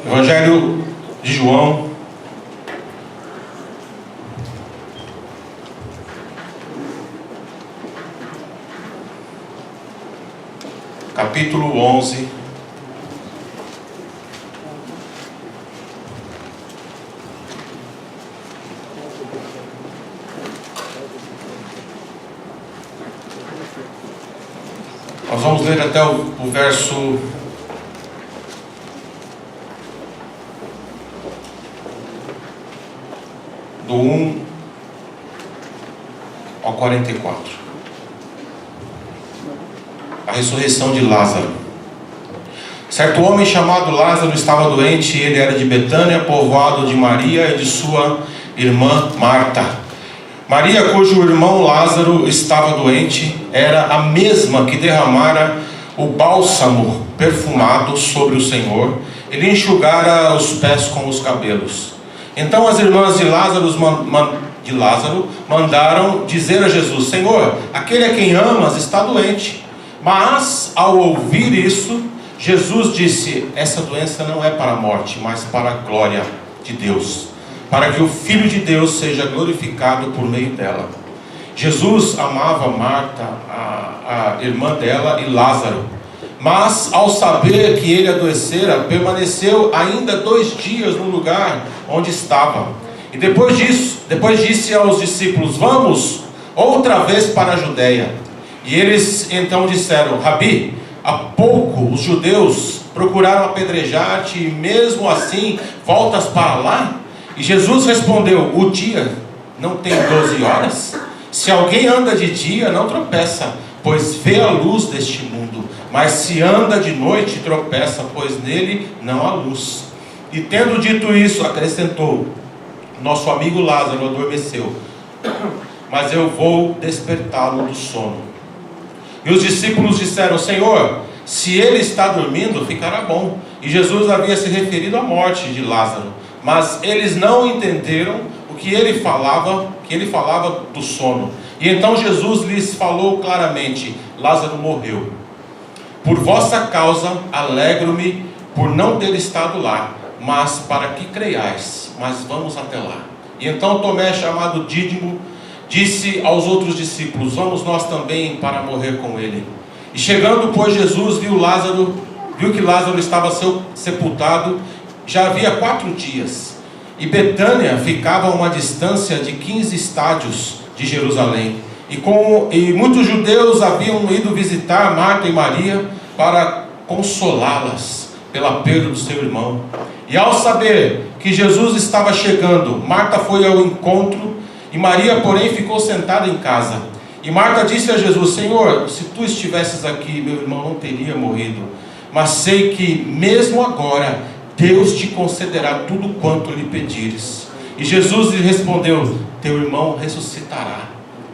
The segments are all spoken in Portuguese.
Evangelho de João, capítulo 11, nós vamos ler até o verso do 1 ao 44. A ressurreição de Lázaro. Certo homem chamado Lázaro estava doente, e ele era de Betânia, povoado de Maria e de sua irmã Marta. Maria, cujo irmão Lázaro estava doente, era a mesma que derramara o bálsamo perfumado sobre o Senhor e lhe enxugara os pés com os cabelos. Então as irmãs de Lázaro mandaram dizer a Jesus: Senhor, aquele a quem amas está doente. Mas ao ouvir isso, Jesus disse: essa doença não é para a morte, mas para a glória de Deus, para que o Filho de Deus seja glorificado por meio dela. Jesus amava Marta, a irmã dela, e Lázaro. Mas ao saber que ele adoecera, permaneceu ainda 2 dias no lugar onde estava. E depois disse aos discípulos: vamos outra vez para a Judéia. E eles então disseram: Rabi, há pouco os judeus procuraram apedrejar-te, e mesmo assim voltas para lá? E Jesus respondeu: o dia não tem 12 horas? Se alguém anda de dia, não tropeça, pois vê a luz deste mundo. Mas se anda de noite, tropeça, pois nele não há luz. E tendo dito isso, acrescentou: nosso amigo Lázaro adormeceu, mas eu vou despertá-lo do sono. E os discípulos disseram: Senhor, se ele está dormindo, ficará bom. E Jesus havia se referido à morte de Lázaro, mas eles não entenderam o que ele falava do sono. E então Jesus lhes falou claramente: Lázaro morreu. Por vossa causa alegro-me por não ter estado lá, mas para que creiais. Mas vamos até lá. E então Tomé, chamado Dídimo, disse aos outros discípulos: vamos nós também para morrer com ele. E chegando, pois, Jesus viu que Lázaro estava sepultado, já havia 4 dias. E Betânia ficava a uma distância de 15 estádios de Jerusalém. E muitos judeus haviam ido visitar Marta e Maria para consolá-las pela perda do seu irmão. E ao saber que Jesus estava chegando, Marta foi ao encontro, e Maria, porém, ficou sentada em casa. E Marta disse a Jesus: Senhor, se tu estivesses aqui, meu irmão não teria morrido. Mas sei que mesmo agora Deus te concederá tudo quanto lhe pedires. E Jesus lhe respondeu: teu irmão ressuscitará.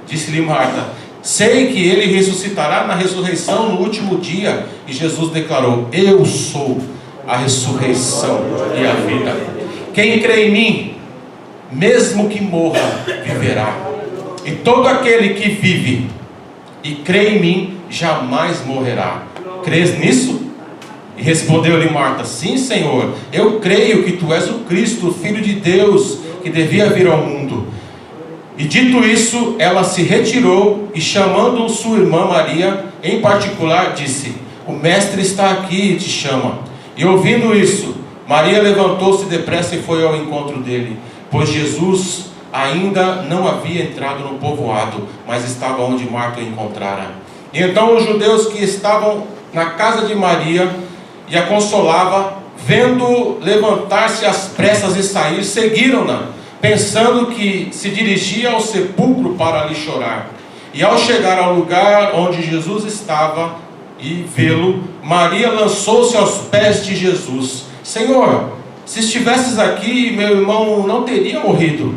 Disse-lhe Marta: sei que ele ressuscitará na ressurreição no último dia. E Jesus declarou: eu sou a ressurreição e a vida. Quem crê em mim, mesmo que morra, viverá. E todo aquele que vive e crê em mim, jamais morrerá. Crês nisso? E respondeu-lhe Marta: sim, Senhor, eu creio que tu és o Cristo, o Filho de Deus, que devia vir ao mundo. E dito isso, ela se retirou, e chamando sua irmã Maria, em particular, disse: o mestre está aqui e te chama. E ouvindo isso, Maria levantou-se depressa e foi ao encontro dele, pois Jesus ainda não havia entrado no povoado, mas estava onde Marta o encontrara. E então os judeus que estavam na casa de Maria e a consolava, vendo levantar-se às pressas e sair, seguiram-na, pensando que se dirigia ao sepulcro para ali chorar. E ao chegar ao lugar onde Jesus estava e vê-lo, Maria lançou-se aos pés de Jesus: Senhor, se estivesses aqui, meu irmão não teria morrido.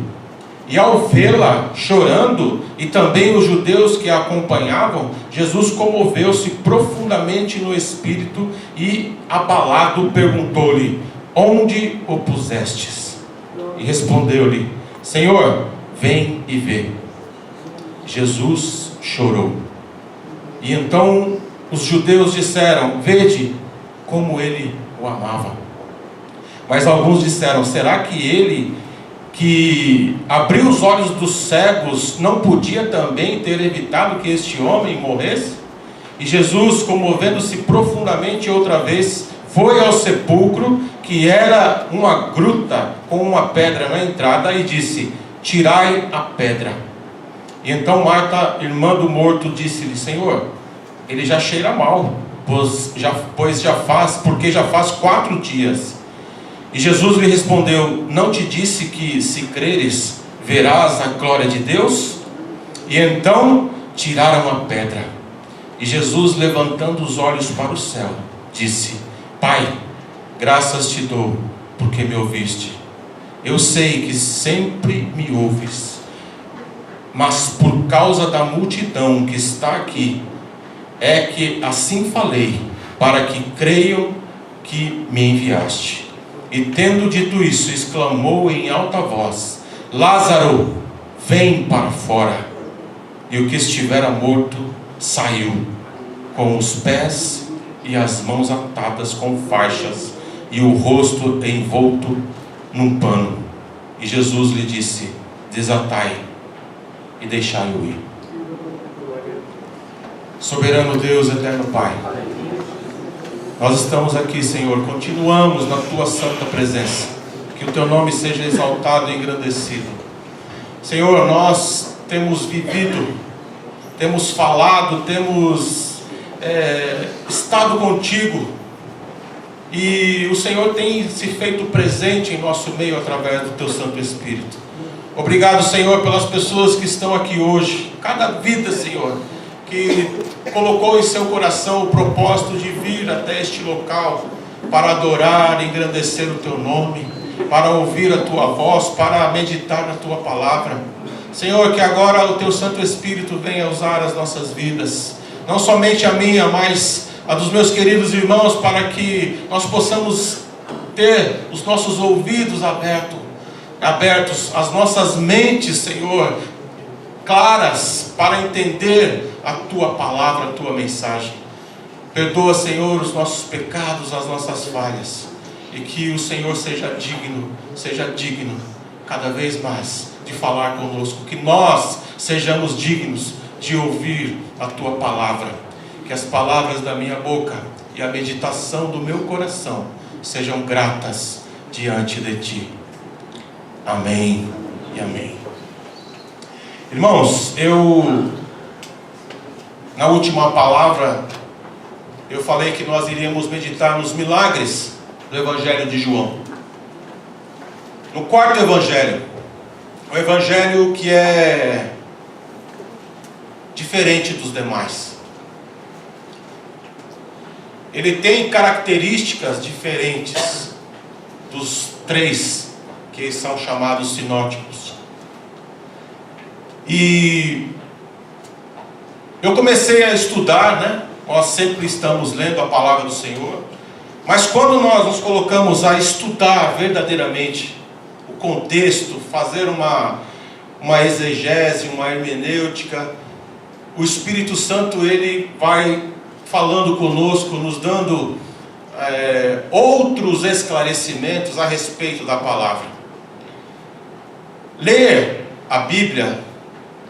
E ao vê-la chorando, e também os judeus que a acompanhavam, Jesus comoveu-se profundamente no espírito e, abalado, perguntou-lhe: onde o pusestes? E respondeu-lhe: Senhor, vem e vê. Jesus chorou. E então os judeus disseram: vede como ele o amava. Mas alguns disseram: será que ele que abriu os olhos dos cegos não podia também ter evitado que este homem morresse? E Jesus, comovendo-se profundamente outra vez, foi ao sepulcro, que era uma gruta com uma pedra na entrada, e disse: tirai a pedra. E então Marta, irmã do morto, disse-lhe: Senhor, ele já cheira mal, porque já faz 4 dias. E Jesus lhe respondeu: não te disse que, se creres, verás a glória de Deus? E então tiraram a pedra. E Jesus, levantando os olhos para o céu, disse: Pai, graças te dou, porque me ouviste. Eu sei que sempre me ouves, mas por causa da multidão que está aqui, é que assim falei, para que creiam que me enviaste. E tendo dito isso, exclamou em alta voz: Lázaro, vem para fora. E o que estivera morto saiu, com os pés e as mãos atadas com faixas, e o rosto envolto num pano. E Jesus lhe disse: desatai e deixai-o ir. Soberano Deus, eterno Pai, nós estamos aqui, Senhor, continuamos na Tua santa presença. Que o Teu nome seja exaltado e engrandecido. Senhor, nós temos vivido, temos falado, temos estado contigo, e o Senhor tem se feito presente em nosso meio através do Teu Santo Espírito. Obrigado, Senhor, pelas pessoas que estão aqui hoje, cada vida, Senhor, que colocou em seu coração o propósito de vir até este local para adorar e engrandecer o Teu nome, para ouvir a Tua voz, para meditar na Tua palavra. Senhor, que agora o Teu Santo Espírito venha usar as nossas vidas, não somente a minha, mas a dos meus queridos irmãos, para que nós possamos ter os nossos ouvidos abertos, as nossas mentes, Senhor, claras, para entender a Tua palavra, a Tua mensagem. Perdoa, Senhor, os nossos pecados, as nossas falhas, e que o Senhor seja digno cada vez mais de falar conosco, que nós sejamos dignos de ouvir a Tua palavra, que as palavras da minha boca e a meditação do meu coração sejam gratas diante de Ti. Amém e amém. Irmãos, na última palavra, eu falei que nós iríamos meditar nos milagres do Evangelho de João. No quarto Evangelho, o Evangelho que é diferente dos demais. Ele tem características diferentes dos 3 que são chamados sinóticos. E eu comecei a estudar, né? Nós sempre estamos lendo a palavra do Senhor, mas quando nós nos colocamos a estudar verdadeiramente o contexto, fazer uma exegese, uma hermenêutica, o Espírito Santo, ele vai falando conosco, nos dando outros esclarecimentos a respeito da palavra. Ler a Bíblia,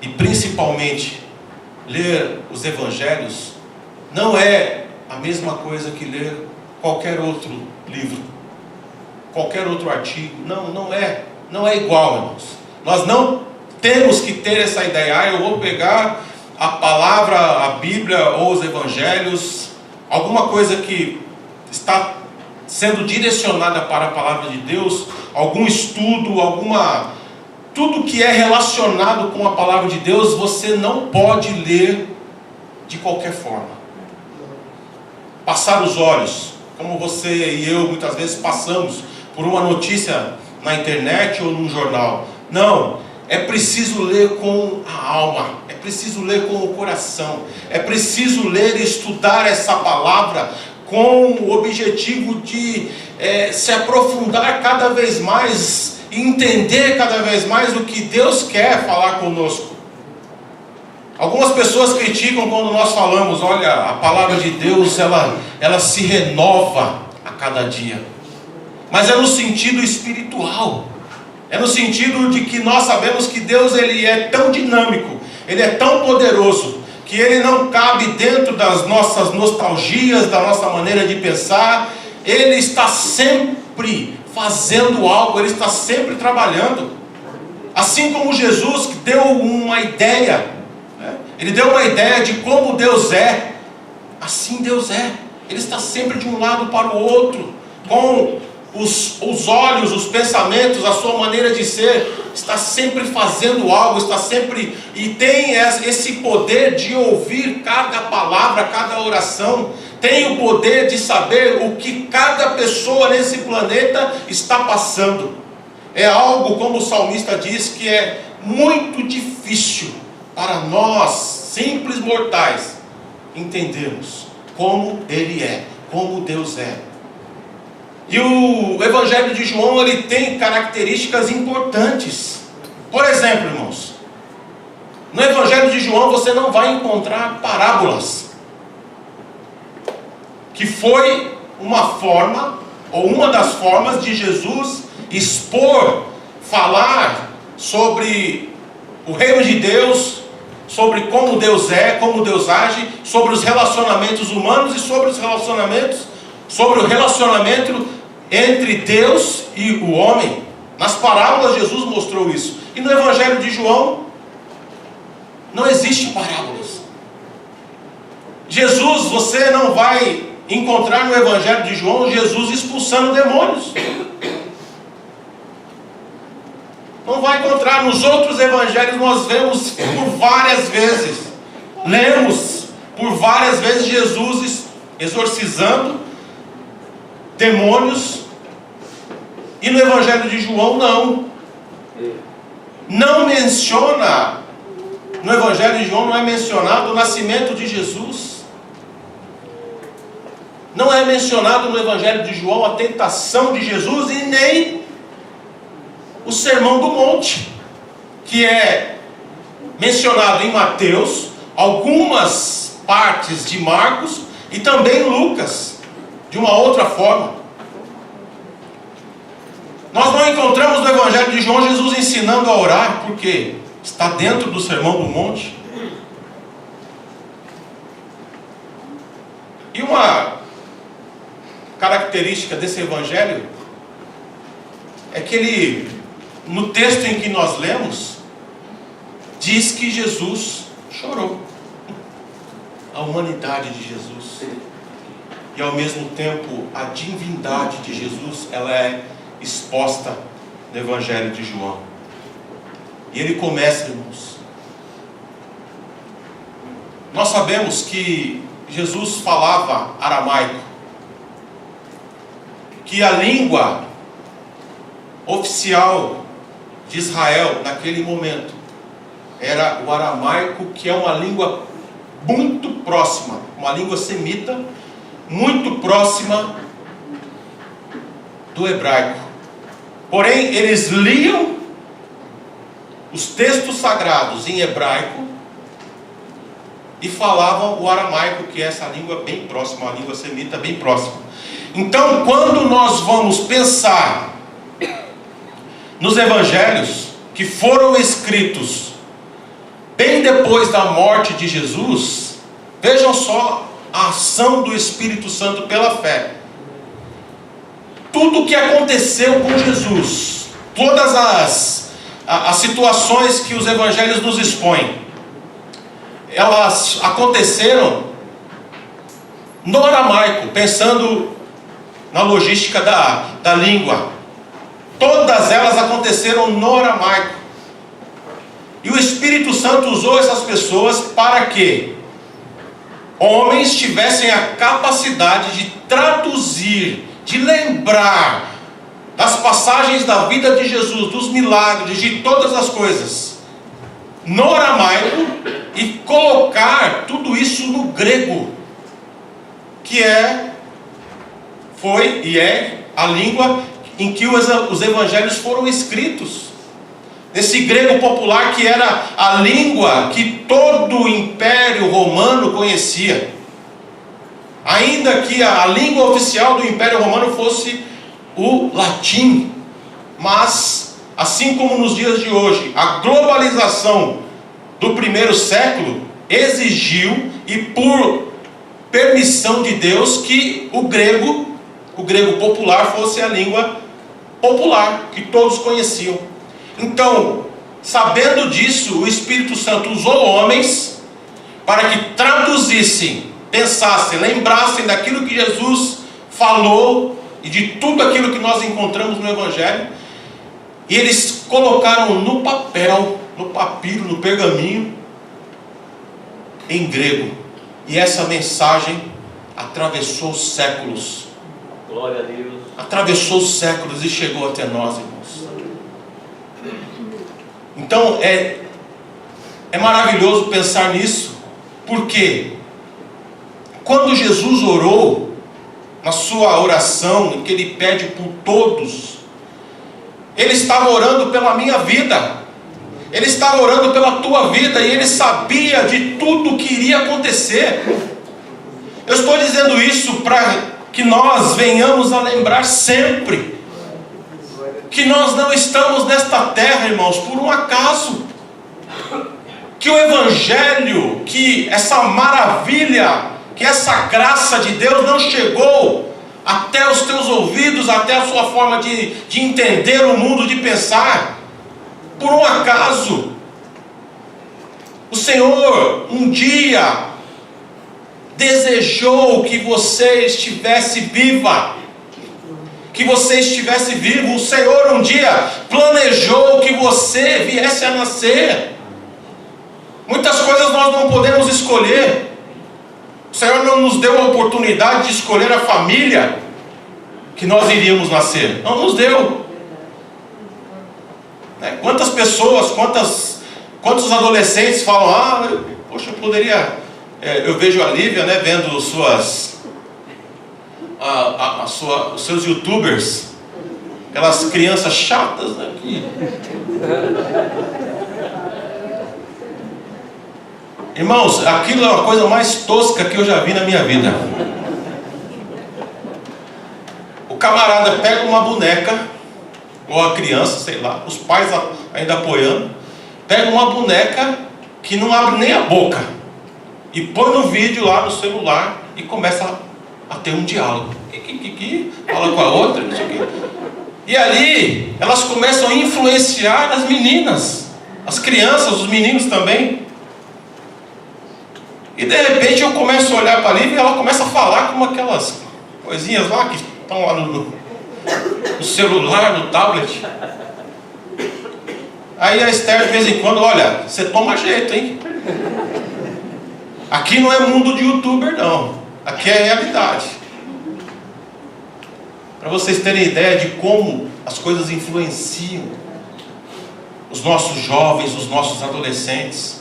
e principalmente ler os Evangelhos, não é a mesma coisa que ler qualquer outro livro, qualquer outro artigo. Não é igual, irmãos. Nós não temos que ter essa ideia: eu vou pegar a palavra, a Bíblia ou os Evangelhos, alguma coisa que está sendo direcionada para a palavra de Deus, algum estudo, tudo que é relacionado com a palavra de Deus, você não pode ler de qualquer forma. Passar os olhos, como você e eu muitas vezes passamos por uma notícia na internet ou num jornal. Não, é preciso ler com a alma, é preciso ler com o coração, é preciso ler e estudar essa palavra com o objetivo de se aprofundar cada vez mais, e entender cada vez mais o que Deus quer falar conosco. Algumas pessoas criticam quando nós falamos: olha, a palavra de Deus ela se renova a cada dia. mas é no sentido espiritual. É no sentido de que nós sabemos que Deus, Ele é tão dinâmico, Ele é tão poderoso, que Ele não cabe dentro das nossas nostalgias, da nossa maneira de pensar. Ele está sempre fazendo algo, Ele está sempre trabalhando. Assim como Jesus que deu uma ideia, né? Ele deu uma ideia de como Deus é, assim Deus é. Ele está sempre de um lado para o outro, com os olhos, os pensamentos, a sua maneira de ser, está sempre fazendo algo, está sempre, e tem esse poder de ouvir cada palavra, cada oração, tem o poder de saber o que cada pessoa nesse planeta está passando. É algo, como o salmista diz, que é muito difícil para nós, simples mortais, entendermos como Ele é, como Deus é. E o Evangelho de João, ele tem características importantes. Por exemplo, irmãos, no Evangelho de João você não vai encontrar parábolas, que foi uma forma, ou uma das formas de Jesus expor, falar sobre o reino de Deus, sobre como Deus é, como Deus age, sobre os relacionamentos humanos e sobre o relacionamento entre Deus e o homem. Nas parábolas Jesus mostrou isso. E no Evangelho de João não existe parábolas. Jesus, você não vai encontrar no Evangelho de João Jesus expulsando demônios. Não vai encontrar. Nos outros evangelhos nós vemos por várias vezes, lemos por várias vezes Jesus exorcizando demônios. E no Evangelho de João não menciona, no Evangelho de João não é mencionado o nascimento de Jesus, não é mencionado no Evangelho de João a tentação de Jesus, e nem o Sermão do Monte, que é mencionado em Mateus, algumas partes de Marcos e também Lucas, de uma outra forma. Nós não encontramos no Evangelho de João Jesus ensinando a orar, porque está dentro do Sermão do Monte. E uma característica desse Evangelho é que ele, no texto em que nós lemos, diz que Jesus chorou. A humanidade de Jesus e ao mesmo tempo a divindade de Jesus, ela é exposta no Evangelho de João. E ele começa, irmãos, nós sabemos que Jesus falava aramaico, que a língua oficial de Israel naquele momento era o aramaico, que é uma língua muito próxima, uma língua semita, muito próxima do hebraico. Porém, eles liam os textos sagrados em hebraico e falavam o aramaico, que é essa língua bem próxima, uma língua semita bem próxima. Então, quando nós vamos pensar nos evangelhos que foram escritos bem depois da morte de Jesus, vejam só a ação do Espírito Santo pela fé. Tudo o que aconteceu com Jesus, todas as situações que os evangelhos nos expõem, elas aconteceram no aramaico, pensando na logística da língua. Todas elas aconteceram no aramaico. E o Espírito Santo usou essas pessoas para que homens tivessem a capacidade de traduzir, de lembrar das passagens da vida de Jesus, dos milagres, de todas as coisas no aramaico, e colocar tudo isso no grego, que foi e é a língua em que os evangelhos foram escritos. Esse grego popular, que era a língua que todo o Império Romano conhecia. Ainda que a língua oficial do Império Romano fosse o latim. Mas, assim como nos dias de hoje, a globalização do primeiro século exigiu, e por permissão de Deus, que o grego popular fosse a língua popular, que todos conheciam. Então, sabendo disso, o Espírito Santo usou homens para que traduzissem, pensassem, lembrassem daquilo que Jesus falou e de tudo aquilo que nós encontramos no Evangelho, e eles colocaram no papel, no papiro, no pergaminho, em grego. E essa mensagem atravessou os séculos. Glória a Deus. Atravessou os séculos e chegou até nós, irmãos. Então é maravilhoso pensar nisso, porque quando Jesus orou, na sua oração, em que ele pede por todos, ele estava orando pela minha vida, ele estava orando pela tua vida, e ele sabia de tudo que iria acontecer. Eu estou dizendo isso para que nós venhamos a lembrar sempre que nós não estamos nesta terra, irmãos, por um acaso. Que o Evangelho, que essa maravilha, que essa graça de Deus não chegou até os teus ouvidos, até a sua forma de entender o mundo, de pensar, por um acaso. O Senhor um dia desejou que você estivesse viva, que você estivesse vivo. O Senhor um dia planejou que você viesse a nascer. Muitas coisas nós não podemos escolher. O Senhor não nos deu a oportunidade de escolher a família que nós iríamos nascer. Não nos deu. Quantas pessoas, quantos adolescentes falam: poxa, eu poderia... eu vejo a Lívia, vendo os seus youtubers, aquelas crianças chatas, que... Irmãos, aquilo é uma coisa mais tosca que eu já vi na minha vida. O camarada pega uma boneca, ou a criança, sei lá, os pais ainda apoiando, pega uma boneca que não abre nem a boca, e põe no vídeo lá no celular, e começa a ter um diálogo. Fala com a outra, não sei o quê. E ali, elas começam a influenciar as meninas, as crianças, os meninos também. E de repente eu começo a olhar para ali, e ela começa a falar com aquelas coisinhas lá, que estão lá no celular, no tablet. Aí a Esther de vez em quando: olha, você toma jeito, hein? Aqui não é mundo de youtuber, não. Aqui é realidade. Para vocês terem ideia de como as coisas influenciam os nossos jovens, os nossos adolescentes.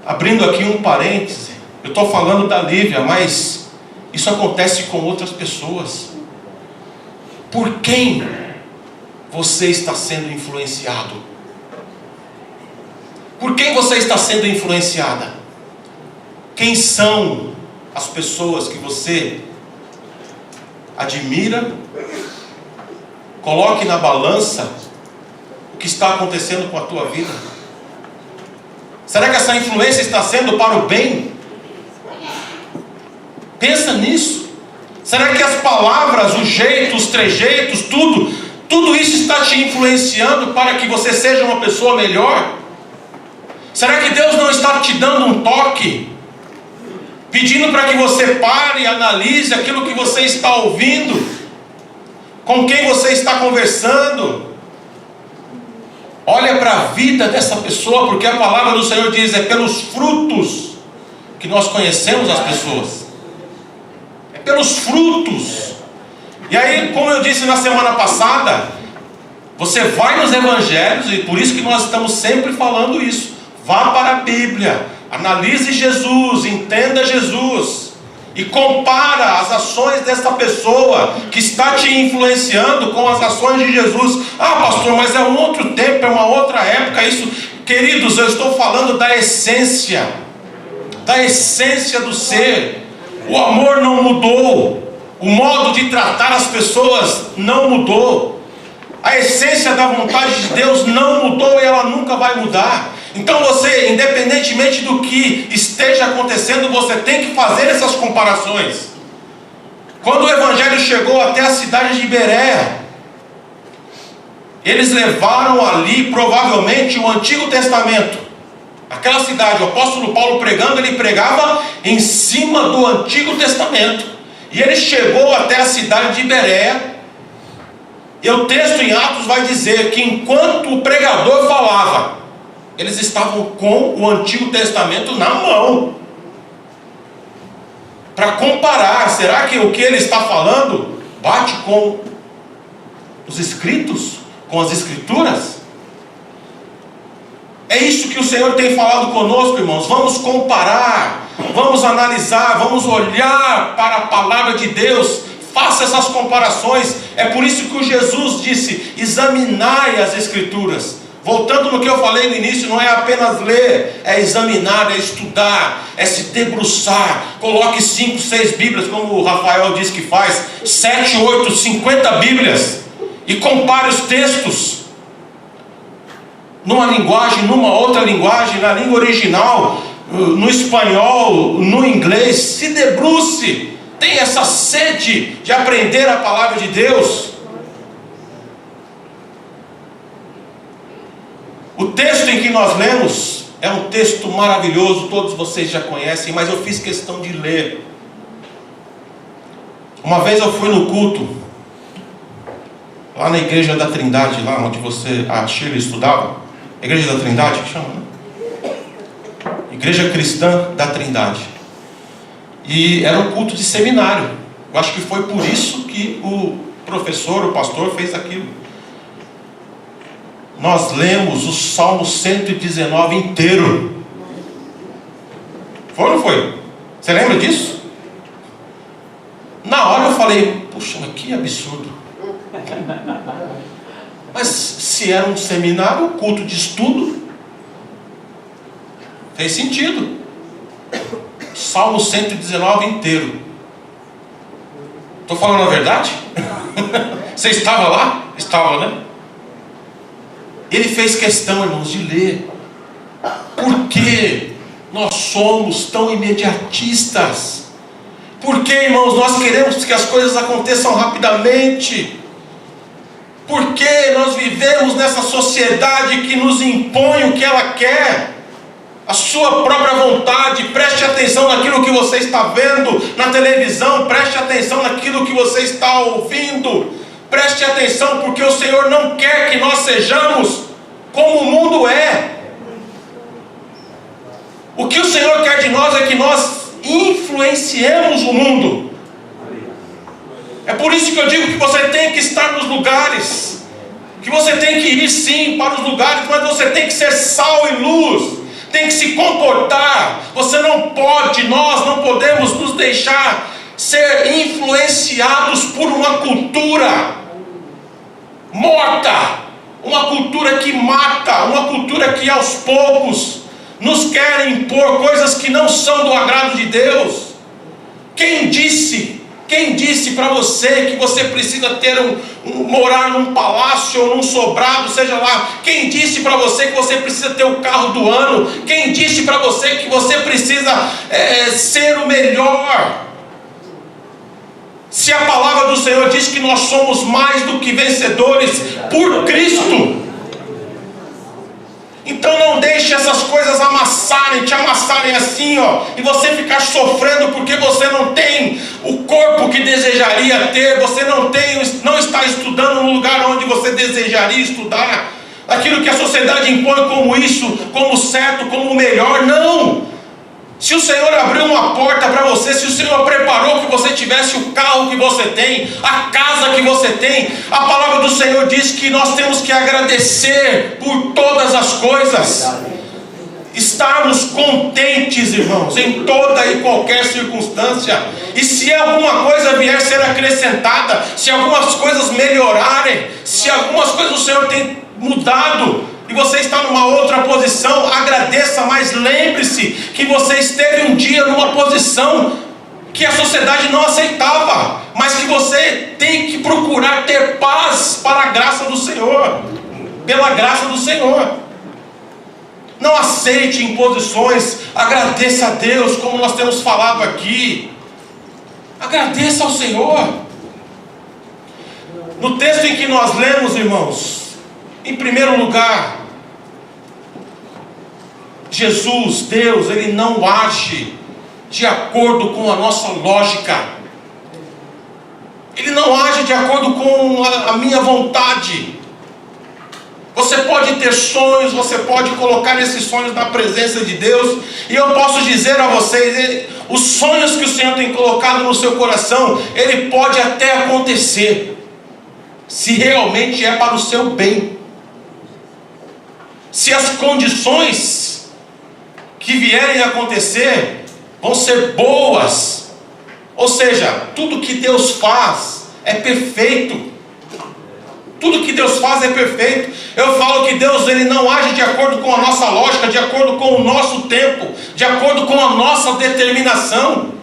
Abrindo aqui um parêntese, eu estou falando da Lívia, mas isso acontece com outras pessoas. Por quem você está sendo influenciado? Por quem você está sendo influenciada? Quem são as pessoas que você admira? Coloque na balança o que está acontecendo com a tua vida. Será que essa influência está sendo para o bem? Pensa nisso. Será que as palavras, o jeito, os trejeitos, tudo isso está te influenciando para que você seja uma pessoa melhor? Será que Deus não está te dando um toque, pedindo para que você pare e analise aquilo que você está ouvindo, com quem você está conversando? Olha para a vida dessa pessoa, porque a palavra do Senhor diz: é pelos frutos que nós conhecemos as pessoas. É pelos frutos. E aí, como eu disse na semana passada, você vai nos evangelhos, e por isso que nós estamos sempre falando isso. Vá para a Bíblia, analise Jesus, entenda Jesus, e compara as ações dessa pessoa que está te influenciando com as ações de Jesus. Pastor, mas é um outro tempo, é uma outra época isso. Queridos, eu estou falando da essência do ser. O amor não mudou, O modo de tratar as pessoas não mudou. A essência da vontade de Deus não mudou e ela nunca vai mudar. Então você, independentemente do que esteja acontecendo, você tem que fazer essas comparações. Quando o Evangelho chegou até a cidade de Bereia, eles levaram ali provavelmente o Antigo Testamento. Aquela cidade, o apóstolo Paulo pregando, ele pregava em cima do Antigo Testamento. E ele chegou até a cidade de Bereia. E o texto em Atos vai dizer que enquanto o pregador falava, eles estavam com o Antigo Testamento na mão, para comparar. Será que o que ele está falando bate com os escritos, com as escrituras? É isso que o Senhor tem falado conosco, irmãos. Vamos comparar, vamos analisar, vamos olhar para a palavra de Deus. Faça essas comparações. É por isso que o Jesus disse: examinai as escrituras. Voltando no que eu falei no início, não é apenas ler, é examinar, é estudar, é se debruçar. Coloque 5, 6 Bíblias, como o Rafael disse que faz, 7, 8, 50 Bíblias, e compare os textos numa linguagem, numa outra linguagem, na língua original, no espanhol, no inglês. Se debruce, tenha essa sede de aprender a palavra de Deus. O texto em que nós lemos é um texto maravilhoso, todos vocês já conhecem, mas eu fiz questão de ler. Uma vez eu fui no culto, lá na Igreja da Trindade, lá onde a Shirley estudava. Igreja da Trindade, que chama, né? Igreja Cristã da Trindade. E era um culto de seminário. Eu acho que foi por isso que o professor, o pastor, fez aquilo. Nós lemos o Salmo 119 inteiro. Foi ou não foi? Você lembra disso? Na hora eu falei: puxa, mas que absurdo. Mas se era um seminário, um culto de estudo, fez sentido. Salmo 119 inteiro. Estou falando a verdade? Você estava lá? Estava, né? Ele fez questão, irmãos, de ler. Por que nós somos tão imediatistas? Por que, irmãos, nós queremos que as coisas aconteçam rapidamente? Por que nós vivemos nessa sociedade que nos impõe o que ela quer? A sua própria vontade. Preste atenção naquilo que você está vendo na televisão. Preste atenção naquilo que você está ouvindo. Preste atenção, porque o Senhor não quer que nós sejamos como o mundo é. O que o Senhor quer de nós é que nós influenciemos o mundo. É por isso que eu digo que você tem que estar nos lugares, que você tem que ir sim para os lugares, mas você tem que ser sal e luz, tem que se comportar. Você não pode, nós não podemos nos deixar ser influenciados por uma cultura morta, uma cultura que mata, uma cultura que aos poucos nos quer impor coisas que não são do agrado de Deus. Quem disse para você que você precisa ter morar num palácio ou num sobrado, seja lá? Quem disse para você que você precisa ter o carro do ano? Quem disse para você que você precisa ser o melhor? Se a palavra do Senhor diz que nós somos mais do que vencedores por Cristo, então não deixe essas coisas te amassarem assim, e você ficar sofrendo porque você não tem o corpo que desejaria ter, você não está estudando no lugar onde você desejaria estudar, aquilo que a sociedade impõe como isso, como certo, como melhor. Não! Se o Senhor abriu uma porta para você, se o Senhor preparou que você tivesse o carro que você tem, a casa que você tem, a palavra do Senhor diz que nós temos que agradecer por todas as coisas, estarmos contentes, irmãos, em toda e qualquer circunstância. E se alguma coisa vier a ser acrescentada, se algumas coisas melhorarem, se algumas coisas o Senhor tem mudado e você está numa outra posição, agradeça, mas lembre-se que você esteve um dia numa posição que a sociedade não aceitava, mas que você tem que procurar ter paz para a graça do Senhor, pela graça do Senhor. Não aceite imposições, agradeça a Deus, como nós temos falado aqui. Agradeça ao Senhor. No texto em que nós lemos, irmãos, em primeiro lugar, Jesus, Deus, Ele não age de acordo com a nossa lógica. Ele não age de acordo com a minha vontade. Você pode ter sonhos, você pode colocar esses sonhos na presença de Deus, e eu posso dizer a vocês, os sonhos que o Senhor tem colocado no seu coração, ele pode até acontecer, se realmente é para o seu bem. Se as condições que vierem a acontecer vão ser boas, ou seja, tudo que Deus faz é perfeito. Tudo que Deus faz é perfeito. Eu falo que Deus, Ele não age de acordo com a nossa lógica, de acordo com o nosso tempo, de acordo com a nossa determinação.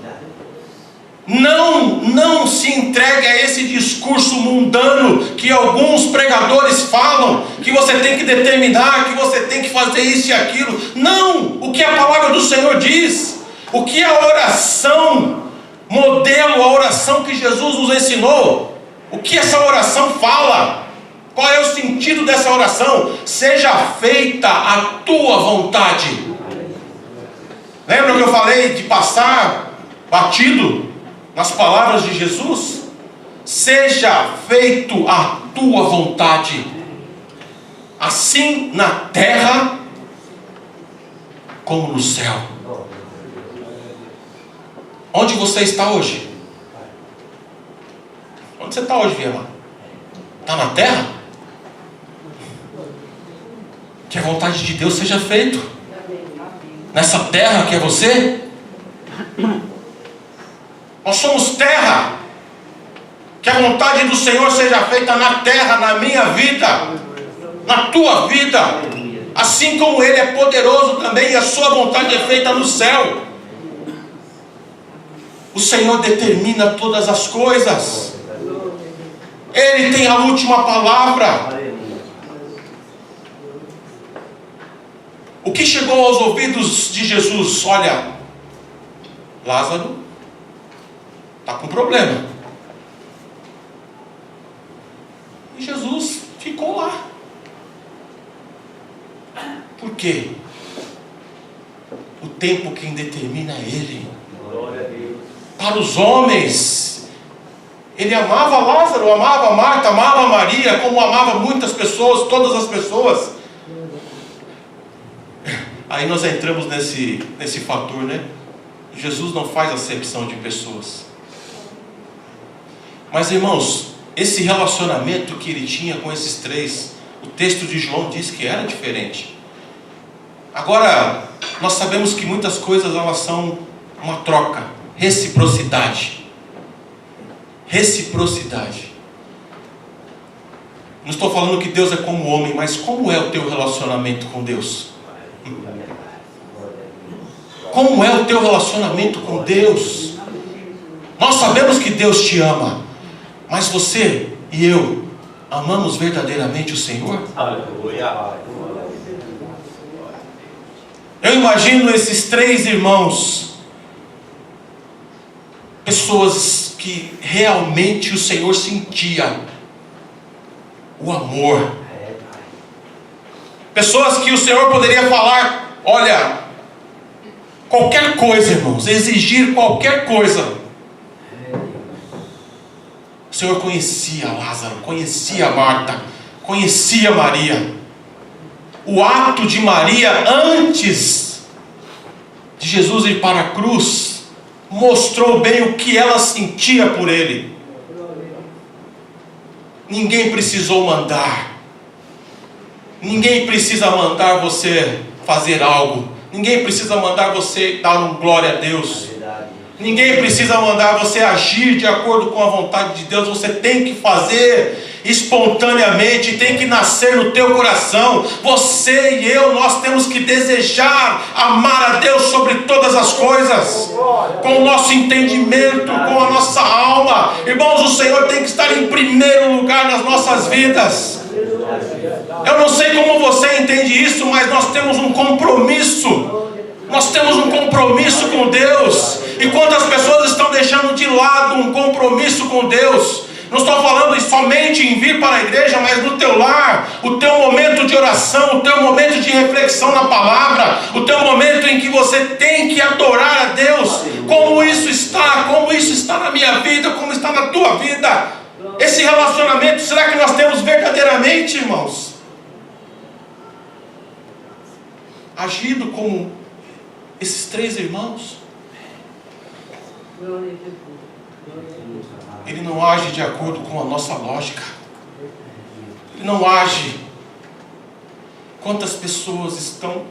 Não se entregue a esse discurso mundano que alguns pregadores falam, que você tem que determinar, que você tem que fazer isso e aquilo. Não! O que a palavra do Senhor diz, o que a oração, modelo, a oração que Jesus nos ensinou, o que essa oração fala? Qual é o sentido dessa oração? Seja feita a tua vontade. Lembra que eu falei de passar batido nas palavras de Jesus? Seja feito a tua vontade, assim na terra como no céu. Onde você está hoje? Onde você está hoje, Viema? Está na terra? Que a vontade de Deus seja feita nessa terra que é você. Nós somos terra. Que a vontade do Senhor seja feita na terra, na minha vida, na tua vida, assim como Ele é poderoso também, e a sua vontade é feita no céu. O Senhor determina todas as coisas. Ele tem a última palavra. O que chegou aos ouvidos de Jesus? Olha, Lázaro está com problema. E Jesus ficou lá. Por quê? O tempo quem determina é Ele. Para os homens, Ele amava Lázaro, amava Marta, amava Maria, como amava muitas pessoas, todas as pessoas. Aí nós entramos nesse fator, né? Jesus não faz acepção de pessoas. Mas, irmãos, esse relacionamento que ele tinha com esses três, o texto de João diz que era diferente. Agora, nós sabemos que muitas coisas elas são uma troca, reciprocidade. Reciprocidade. Não estou falando que Deus é como o homem, mas como é o teu relacionamento com Deus? Como é o teu relacionamento com Deus? Nós sabemos que Deus te ama, mas você e eu amamos verdadeiramente o Senhor? Eu imagino esses três irmãos, pessoas que realmente o Senhor sentia o amor, pessoas que o Senhor poderia falar: olha, qualquer coisa, irmãos, exigir qualquer coisa. O Senhor conhecia Lázaro, conhecia Marta, conhecia Maria. O ato de Maria antes de Jesus ir para a cruz mostrou bem o que ela sentia por Ele. Ninguém precisou mandar. Ninguém precisa mandar você fazer algo. Ninguém precisa mandar você dar um glória a Deus. Ninguém precisa mandar você agir de acordo com a vontade de Deus. Você tem que fazer espontaneamente, tem que nascer no teu coração. Você e eu, nós temos que desejar amar a Deus sobre todas as coisas, com o nosso entendimento, com a nossa alma. Irmãos, o Senhor tem que estar em primeiro lugar nas nossas vidas. Eu não sei como você entende isso, mas nós temos um compromisso. Nós temos um compromisso com Deus. E quantas pessoas estão deixando de lado um compromisso com Deus? Não estou falando somente em vir para a igreja, mas no teu lar, o teu momento de oração, o teu momento de reflexão na palavra, o teu momento em que você tem que adorar a Deus. Como isso está na minha vida, como está na tua vida? Esse relacionamento, será que nós temos verdadeiramente, irmãos, agido como esses três irmãos? Ele não age de acordo com a nossa lógica. Ele não age. Quantas pessoas estão,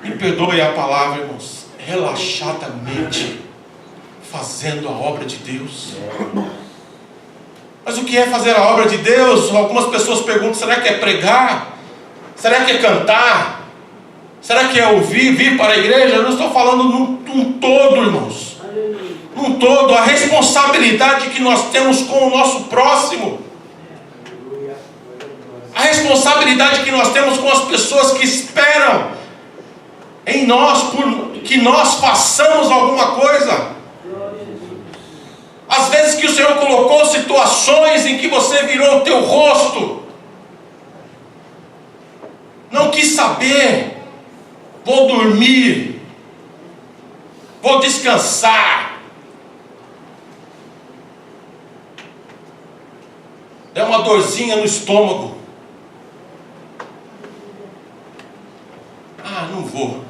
me perdoe a palavra, irmãos, relaxadamente fazendo a obra de Deus? Mas o que é fazer a obra de Deus? Algumas pessoas perguntam: será que é pregar? Será que é cantar? Será que é ouvir, vir para a igreja? Eu não estou falando num todo, irmãos. Num todo, a responsabilidade que nós temos com o nosso próximo. A responsabilidade que nós temos com as pessoas que esperam em nós, por que nós façamos alguma coisa. Às vezes que o Senhor colocou situações em que você virou o teu rosto, não quis saber. Vou dormir, vou descansar. É uma dorzinha no estômago. Não vou.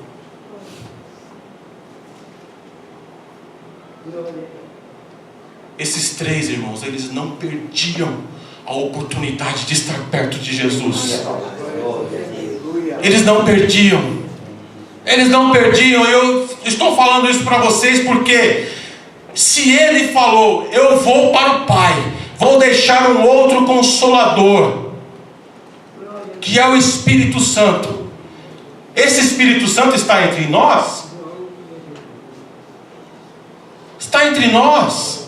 Esses três irmãos, eles não perdiam a oportunidade de estar perto de Jesus. Eles não perdiam. Eles não perdiam. Eu estou falando isso para vocês porque se Ele falou: eu vou para o Pai, vou deixar um outro Consolador, que é o Espírito Santo. Esse Espírito Santo está entre nós? Está entre nós.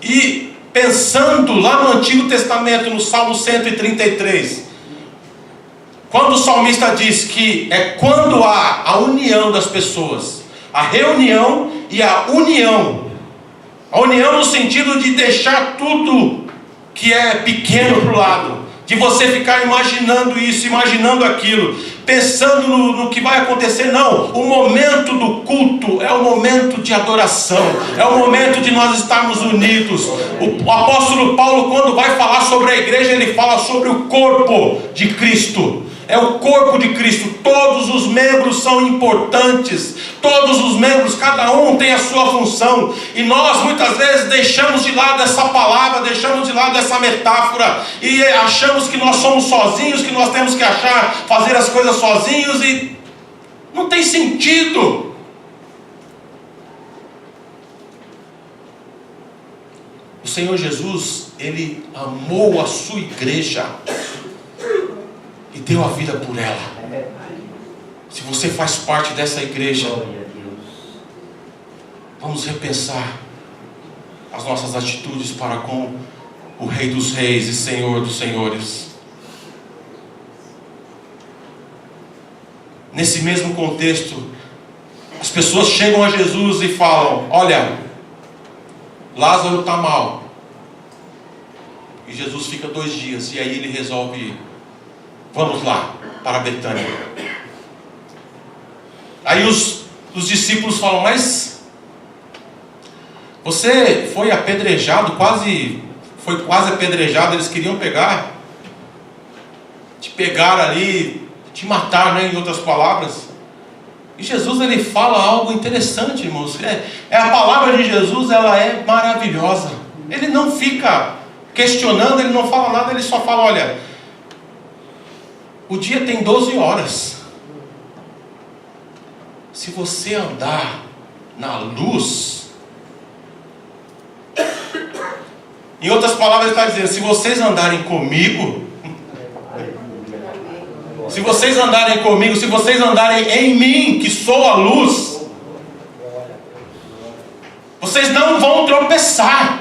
E pensando lá no Antigo Testamento, no Salmo 133, quando o salmista diz que é quando há a união das pessoas, a reunião e a união no sentido de deixar tudo que é pequeno para o lado, de você ficar imaginando isso, imaginando aquilo, pensando no que vai acontecer. Não, o momento do culto é o momento de adoração, é o momento de nós estarmos unidos. O apóstolo Paulo, quando vai falar sobre a igreja, ele fala sobre o corpo de Cristo. É o corpo de Cristo. Todos os membros são importantes. Todos os membros, cada um tem a sua função. E nós muitas vezes deixamos de lado essa palavra, deixamos de lado essa metáfora, e achamos que nós somos sozinhos, que nós temos que fazer as coisas sozinhos, e não tem sentido. O Senhor Jesus, Ele amou a sua igreja e deu a vida por ela. Se você faz parte dessa igreja, vamos repensar as nossas atitudes para com o Rei dos Reis e Senhor dos Senhores. Nesse mesmo contexto, as pessoas chegam a Jesus e falam: olha, Lázaro está mal. E Jesus fica 2 dias, e aí ele resolve ir. Vamos lá, para Betânia. Aí os discípulos falam: mas você foi apedrejado, foi quase apedrejado, eles queriam te pegar ali, te matar, né, em outras palavras. E Jesus, ele fala algo interessante, irmãos. A palavra de Jesus, ela é maravilhosa. Ele não fica questionando, ele não fala nada, ele só fala: olha, o dia tem 12 horas. Se você andar na luz. Em outras palavras, ele está dizendo: se vocês andarem comigo, se vocês andarem comigo, se vocês andarem em mim, que sou a luz, vocês não vão tropeçar.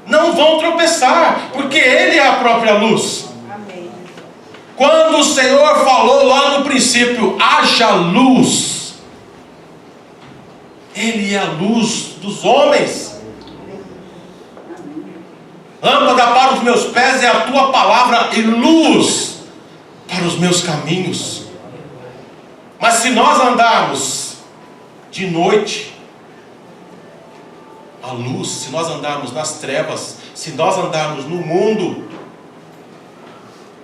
Não vão tropeçar, porque Ele é a própria luz. Quando o Senhor falou lá no princípio, haja luz, Ele é a luz dos homens. Lâmpada para os meus pés é a tua palavra e luz para os meus caminhos. Mas se nós andarmos de noite, a luz, se nós andarmos nas trevas, se nós andarmos no mundo,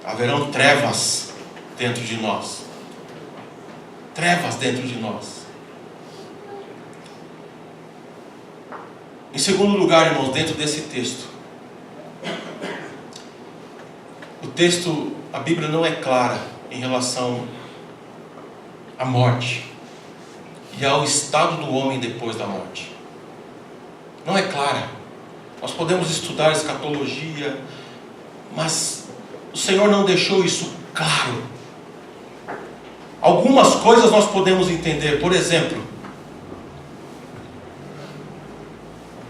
haverão trevas dentro de nós. Trevas dentro de nós. Em segundo lugar, irmãos, dentro desse texto, o texto, a Bíblia não é clara em relação à morte e ao estado do homem depois da morte. Não é clara. Nós podemos estudar escatologia, mas o Senhor não deixou isso claro. Algumas coisas nós podemos entender. Por exemplo,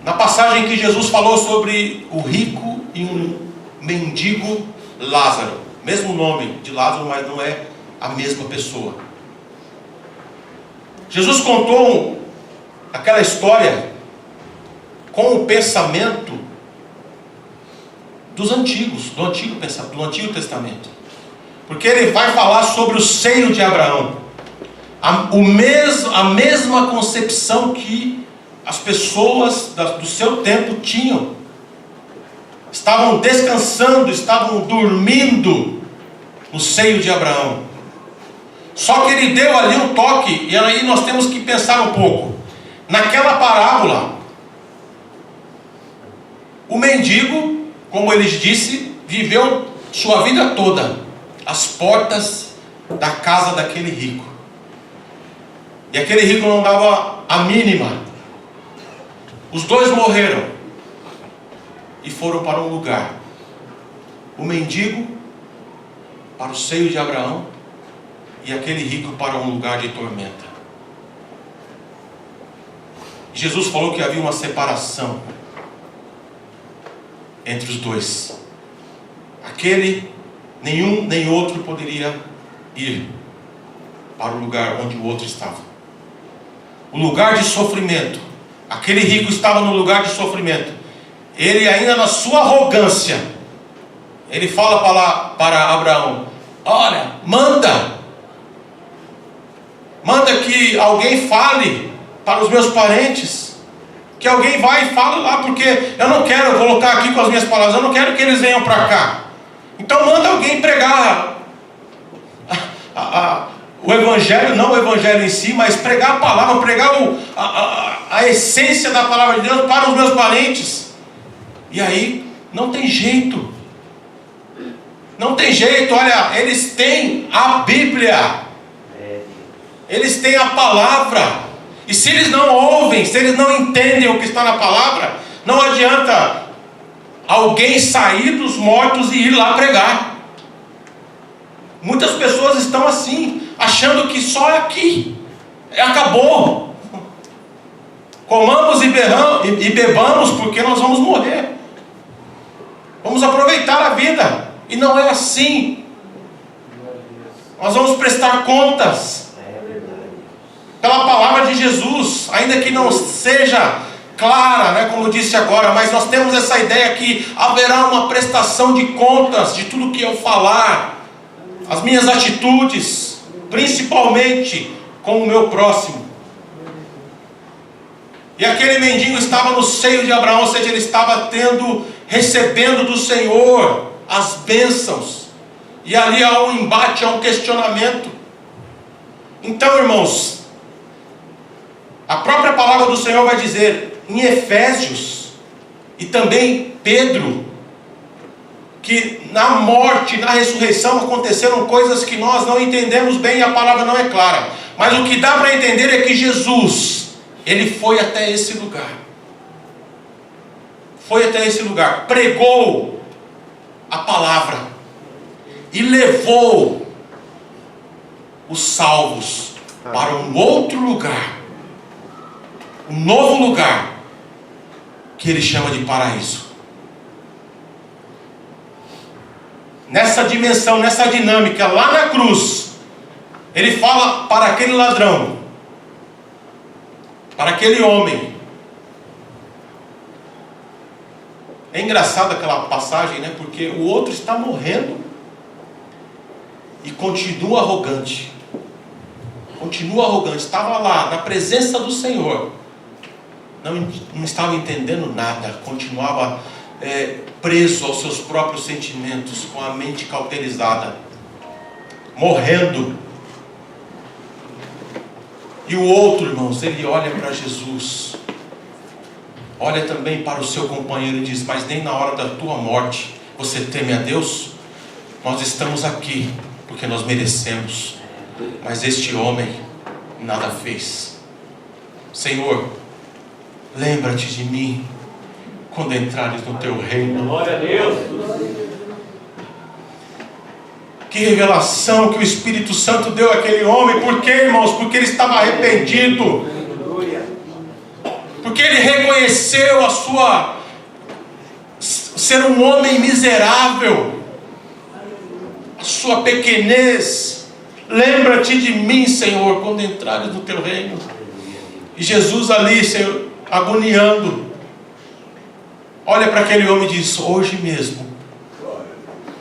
na passagem que Jesus falou sobre o rico e um mendigo Lázaro, mesmo nome de Lázaro, mas não é a mesma pessoa. Jesus contou aquela história com o pensamento dos antigos, do Antigo Testamento, porque ele vai falar sobre o seio de Abraão, a mesma concepção que as pessoas do seu tempo tinham. Estavam descansando, estavam dormindo no seio de Abraão. Só que ele deu ali um toque, e aí nós temos que pensar um pouco. Naquela parábola, o mendigo, como ele disse, viveu sua vida toda às portas da casa daquele rico. E aquele rico não dava a mínima. Os dois morreram e foram para um lugar. O mendigo para o seio de Abraão e aquele rico para um lugar de tormenta. Jesus falou que havia uma separação entre os dois. Aquele, nenhum nem outro poderia ir para o lugar onde o outro estava. O lugar de sofrimento. Aquele rico estava no lugar de sofrimento. Ele ainda na sua arrogância, ele fala para Abraão: olha, manda que alguém fale para os meus parentes, que alguém vai e fale lá, porque eu não quero colocar aqui com as minhas palavras, eu não quero que eles venham para cá. Então manda alguém pregar o evangelho, não o evangelho em si, mas pregar a palavra, pregar a essência da palavra de Deus para os meus parentes. E aí não tem jeito. Não tem jeito. Olha, eles têm a Bíblia, eles têm a palavra, e se eles não ouvem, se eles não entendem o que está na palavra, não adianta alguém sair dos mortos e ir lá pregar. Muitas pessoas estão assim, achando que só aqui acabou. Comamos e bebamos porque nós vamos morrer. Vamos aproveitar a vida. E não é assim. Nós vamos prestar contas pela palavra de Jesus, ainda que não seja clara, né, como eu disse agora, mas nós temos essa ideia que haverá uma prestação de contas de tudo que eu falar, as minhas atitudes, principalmente com o meu próximo. E aquele mendigo estava no seio de Abraão, ou seja, ele estava recebendo do Senhor as bênçãos. E ali há um embate, há um questionamento. Então, irmãos, a própria palavra do Senhor vai dizer em Efésios, e também Pedro, que na morte, na ressurreição aconteceram coisas que nós não entendemos bem e a palavra não é clara. Mas o que dá para entender é que Jesus, ele foi até esse lugar. Foi até esse lugar, pregou a palavra e levou os salvos para um outro lugar, um novo lugar, que ele chama de paraíso. Nessa dimensão, nessa dinâmica, lá na cruz, ele fala para aquele ladrão, para aquele homem. É engraçado aquela passagem, né? Porque o outro está morrendo e continua arrogante. Continua arrogante. Estava lá, na presença do Senhor. Não estava entendendo nada. Continuava preso aos seus próprios sentimentos, com a mente cauterizada. Morrendo. E o outro, irmãos, ele olha para Jesus. Olha também para o seu companheiro e diz: mas nem na hora da tua morte você teme a Deus? Nós estamos aqui porque nós merecemos, mas este homem nada fez. Senhor, lembra-te de mim quando entrares no teu reino. Glória a Deus. Que revelação que o Espírito Santo deu àquele homem. Por quê, irmãos? Porque ele estava arrependido. Porque ele reconheceu ser um homem miserável, a sua pequenez. Lembra-te de mim, Senhor, quando entrares no teu reino. E Jesus ali, Senhor, agoniando, olha para aquele homem e diz: hoje mesmo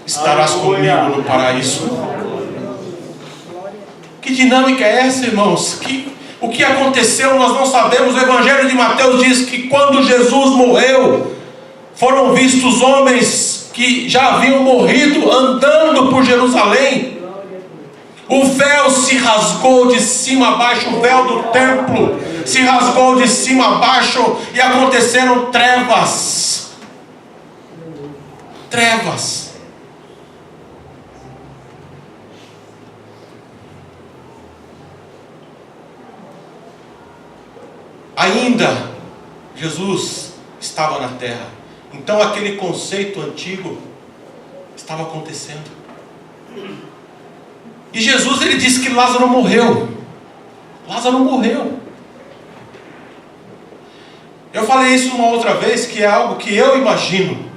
estarás comigo no paraíso. Que dinâmica é essa, irmãos? O que aconteceu nós não sabemos. O Evangelho de Mateus diz que quando Jesus morreu, foram vistos homens que já haviam morrido andando por Jerusalém. O véu se rasgou de cima a baixo, o véu do templo se rasgou de cima a baixo e aconteceram trevas. Trevas. Ainda Jesus estava na terra. Então aquele conceito antigo estava acontecendo. E Jesus, ele disse que Lázaro morreu. Lázaro morreu. Eu falei isso uma outra vez, que é algo que eu imagino.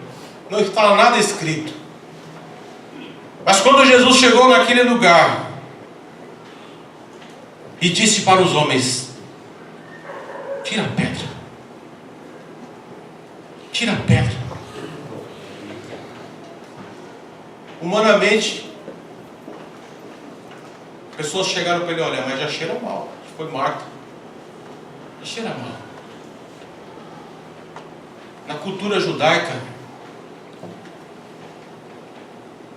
Não está nada escrito. Mas quando Jesus chegou naquele lugar e disse para os homens: tira a pedra. Tira a pedra. Humanamente, pessoas chegaram para ele: olha, mas já cheira mal. Foi Marta. Já cheira mal. Na cultura judaica,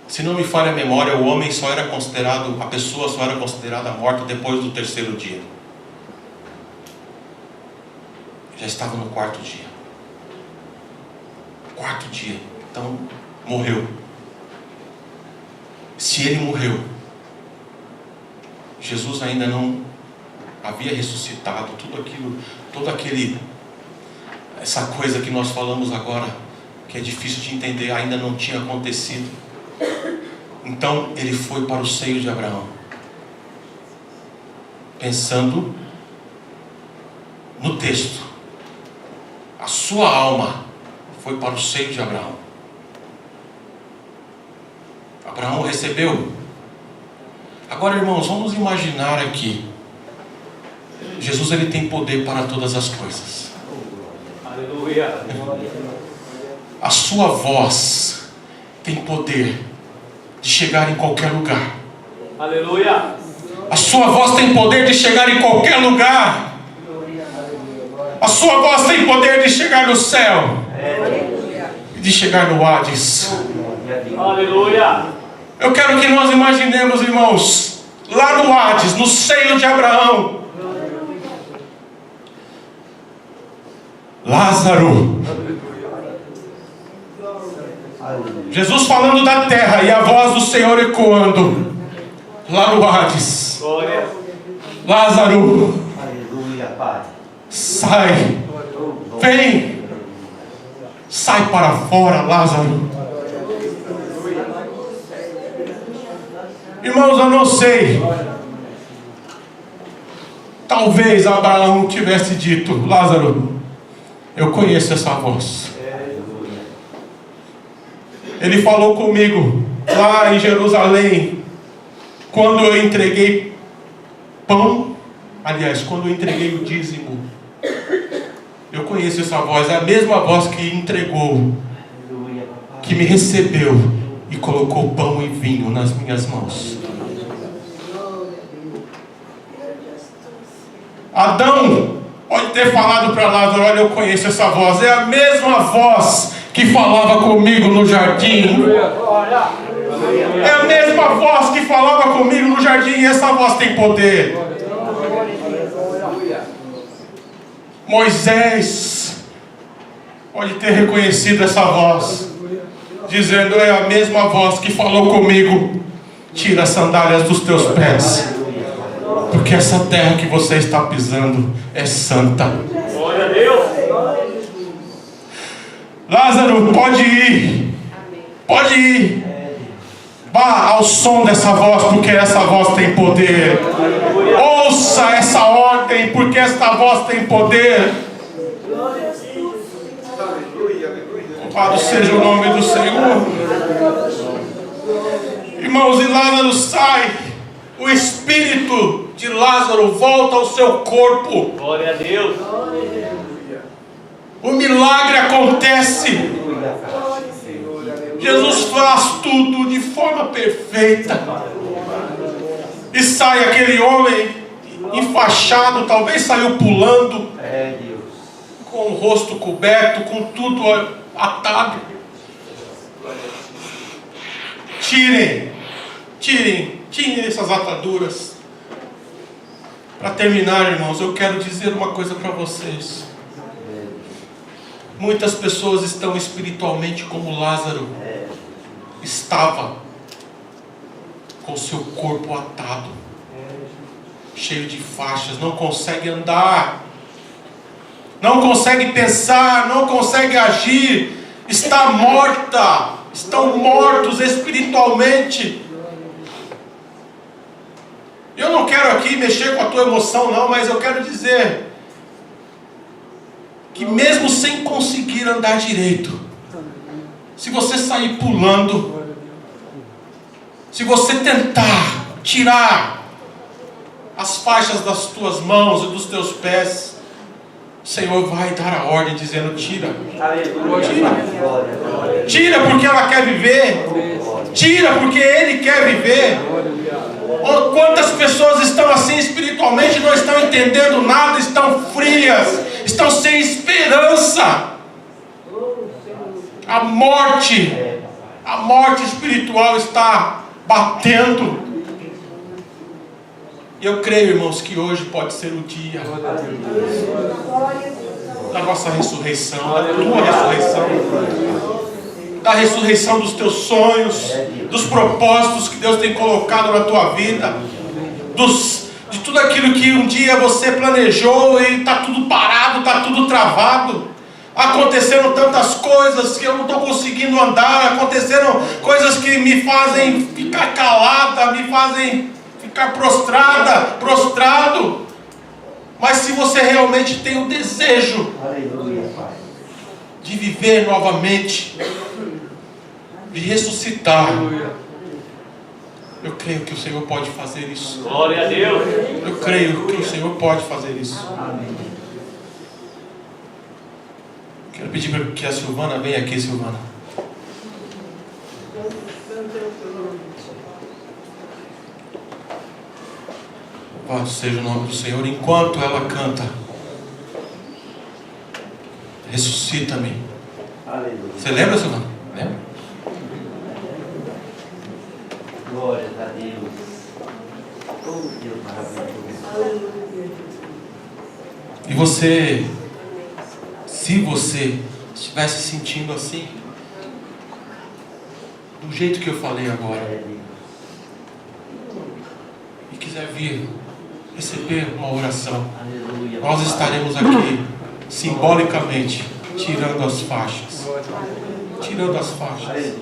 se não me falha a memória, o homem só era considerado, a pessoa só era considerada morta depois do 3º dia. Já estava no 4º dia. 4º dia. Então, morreu. Se ele morreu, Jesus ainda não havia ressuscitado. Essa coisa que nós falamos agora, que é difícil de entender, ainda não tinha acontecido. Então, ele foi para o seio de Abraão, pensando no texto. A sua alma foi para o seio de Abraão. Abraão recebeu. Agora, irmãos, vamos imaginar aqui. Jesus, ele tem poder para todas as coisas. Aleluia. A sua voz tem poder de chegar em qualquer lugar. Aleluia. A sua voz tem poder de chegar em qualquer lugar. A sua voz tem poder de chegar no céu e de chegar no Hades. Aleluia. Eu quero que nós imaginemos, irmãos, lá no Hades, no seio de Abraão, Lázaro. Jesus falando da terra e a voz do Senhor ecoando lá no Hades. Glória. Lázaro, Aleluia, Pai. sai, vem, sai para fora, Lázaro. Irmãos, eu não sei, talvez Abraão tivesse dito: Lázaro, eu conheço essa voz. Ele falou comigo lá em Jerusalém, quando eu entreguei pão, aliás, quando eu entreguei o dízimo. Eu conheço essa voz, é a mesma voz que entregou, que me recebeu e colocou pão e vinho nas minhas mãos. Adão pode ter falado para Lázaro: olha, eu conheço essa voz. É a mesma voz que falava comigo no jardim. É a mesma voz que falava comigo no jardim. E essa voz tem poder. Moisés pode ter reconhecido essa voz, dizendo: é a mesma voz que falou comigo. Tira as sandálias dos teus pés, porque essa terra que você está pisando é santa. Glória a Deus. Lázaro, pode ir. Pode ir. Vá ao som dessa voz, porque essa voz tem poder. Ouça essa ordem, porque esta voz tem poder. Louvado seja o nome do Senhor. Irmãos, e Lázaro sai. O espírito de Lázaro volta ao seu corpo. Glória a Deus. O milagre acontece. Jesus faz tudo de forma perfeita. E sai aquele homem enfaixado, talvez saiu pulando, com o rosto coberto, com tudo atado. Tirem essas ataduras. Para terminar, irmãos, eu quero dizer uma coisa para vocês. Muitas pessoas estão espiritualmente como Lázaro estava, com seu corpo atado, cheio de faixas, não consegue andar, não consegue pensar, não consegue agir, está morta, estão mortos espiritualmente. Eu não quero aqui mexer com a tua emoção não, mas eu quero dizer que mesmo sem conseguir andar direito, se você sair pulando, se você tentar tirar as faixas das tuas mãos e dos teus pés, o Senhor vai dar a ordem dizendo: tira, tira porque ela quer viver, tira porque Ele quer viver. Quantas pessoas estão assim espiritualmente, não estão entendendo nada, estão frias, estão sem esperança. A morte espiritual está batendo. E eu creio, irmãos, que hoje pode ser o dia da nossa ressurreição, da tua ressurreição, da ressurreição dos teus sonhos, dos propósitos que Deus tem colocado na tua vida, de tudo aquilo que um dia você planejou e está tudo parado, está tudo travado. Aconteceram tantas coisas que eu não estou conseguindo andar, aconteceram coisas que me fazem ficar calada, me fazem ficar prostrado. Mas se você realmente tem o desejo de viver novamente, de ressuscitar, eu creio que o Senhor pode fazer isso. Glória a Deus. Eu creio que o Senhor pode fazer isso. Quero pedir para que a Silvana venha aqui, Silvana. Louvado seja o nome do Senhor. Enquanto ela canta, ressuscita-me. Você lembra, Silvana? Lembra? Glória a Deus. Oh, Deus maravilhoso. E você, se você estiver se sentindo assim, do jeito que eu falei agora, e quiser vir receber uma oração, Aleluia. nós estaremos aqui simbolicamente tirando as faixas. Tirando as faixas. Aleluia.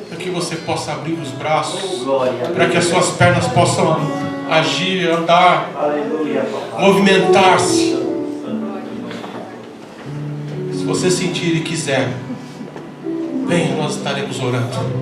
Para que você possa abrir os braços, Glória. para que as suas pernas possam agir, andar, Aleluia, papai. movimentar-se. Se você sentir e quiser, venha, nós estaremos orando.